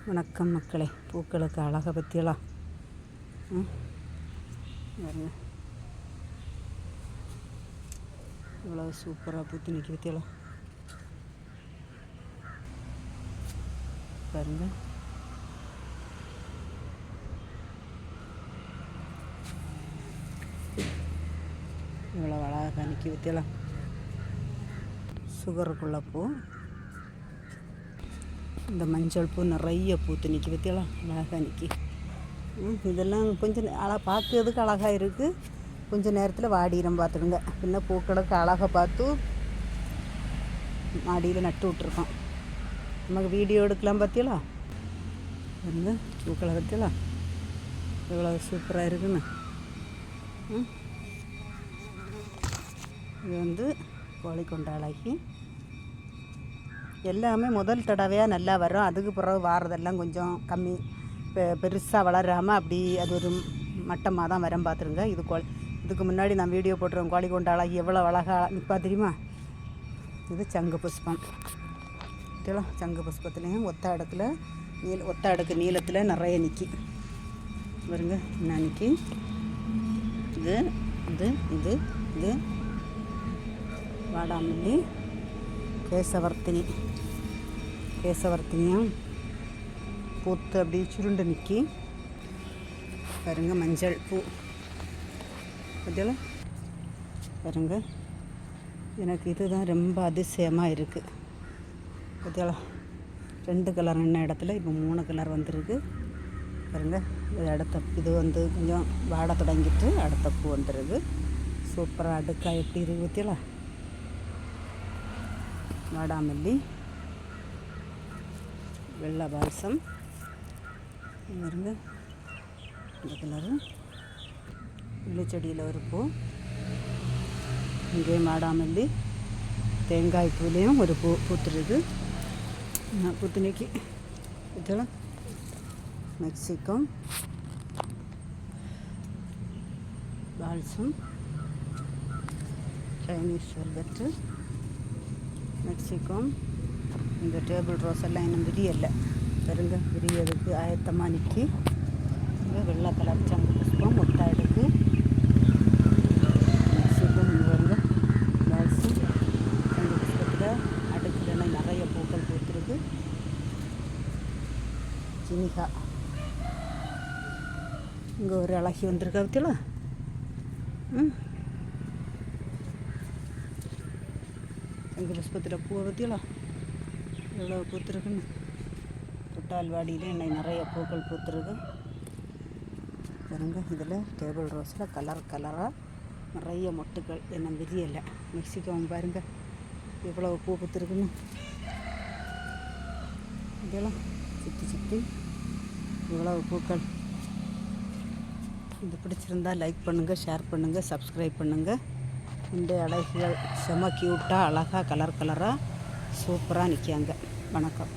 வணக்கம் மக்களே. பூக்களுக்கு அழகை பற்றியலாம் இவ்வளோ சூப்பராக பூத்து நிற்க பற்றியலாம் பாருங்க. இவ்வளோ அழகாக நிற்க பற்றியலாம். சுகருக்குள்ள பூ, இந்த மஞ்சள் பூ நிறைய பூத்து நிற்க பற்றியெல்லாம் அழகாக நிற்கி. இதெல்லாம் கொஞ்சம் பார்க்கறதுக்கு அழகாக இருக்குது, கொஞ்சம் நேரத்தில் வாடிடும் பார்த்துக்குங்க. பின்ன பூக்களுக்கு அழகாக பார்த்து மாடியில் நட்டு விட்ருக்கோம். நமக்கு வீடியோ எடுக்கலாம் பார்த்தியலாம். வந்து பூக்களை பற்றியலாம் எவ்வளோ சூப்பராக இருக்குன்னு. இது வந்து கோழிக்கொண்ட அழகி. எல்லாமே முதல் தடவையாக நல்லா வரும், அதுக்கு பிறகு வாரதெல்லாம் கொஞ்சம் கம்மி, பெருசாக வளராமல் அப்படி அது ஒரு மட்டமாக தான் வரம் பார்த்துருங்க. இதுக்கு முன்னாடி நான் வீடியோ போட்டுருவேன். கோழிக்கொண்ட அழகி எவ்வளோ அழகாக நிற்பா தெரியுமா. இது சங்கு புஷ்பம். இதெல்லாம் சங்கு புஷ்பத்துலேயும் ஒத்த அடுக்கு நீளத்தில் நிறைய நிற்கி வருங்க. என்ன நிற்கி இது இது இது இது வாடாமல்லி, கேசவர்த்தினியும் பூத்து அப்படி சுருண்டு நிற்கி பாருங்க. மஞ்சள் பூ அதெல்லாம் பாருங்க. எனக்கு இதுதான் ரொம்ப அதிசயமாக இருக்குது. அதெல்லாம் 2 கலர் என்ன இடத்துல இப்போ 3 கலர் வந்துருக்கு பாருங்க. இது வந்து கொஞ்சம் வாட தொடங்கிட்டு அடுத்த பூ வந்துருக்கு. சூப்பராக அடுக்காக எப்படி இருக்குது பற்றியலாம். வாடாமல்லி, வெள்ளை பால்சம் பாருங்க. இந்த கலரு வெள்ளிச்செடியில் ஒரு பூ. இங்கே வாடாமல்லி, தேங்காய் பூலேயும் ஒரு பூ பூத்துருக்கு. பூத்து நீக்கி இதெல்லாம் மெக்சிகம் பால்சம், சைனீஸ் வெல்வெட்டு, மெக்சிகம். இந்த டேபிள் ரோஸ் எல்லாம் இன்னும் விரியலை பாருங்க. விரியதுக்கு ஆயத்தமாக நிற்கி. இங்கே வெள்ளை கலர் சங்கு புஷ்பம் ஒத்த அடுக்கு மெக்சிகம். இங்கே வருங்க பால்சம். சங்கு புஷ்பத்தில் அடுக்குல நிறைய பூக்கள் பூத்துருக்கு. ஜினிகா இங்கே ஒரு அழகி வந்திருக்கா பற்றியலாம். சங்கு புஷ்பத்தில் பூவை பற்றியலாம் எவ்வளோ பூத்துருக்குன்னு. தொட்டால்வாடியில் இன்னைக்கு நிறைய பூக்கள் பூத்துருக்கு பாருங்க. இதில் டேபிள் ரோஸில் கலராக நிறைய மொட்டுக்கள் என்ன விரியலை. மெக்சிகம் பாருங்கள் எவ்வளோ பூ பூத்துருக்குன்னு. இதெல்லாம் சுற்றி இவ்வளோ பூக்கள். இது பிடிச்சிருந்தால் லைக் பண்ணுங்கள், ஷேர் பண்ணுங்கள், சப்ஸ்கிரைப் பண்ணுங்கள். இந்த அழகிகள் செம க்யூட்டாக அழகாக கலராக சூப்பராக நிற்காங்க. வணக்கம்.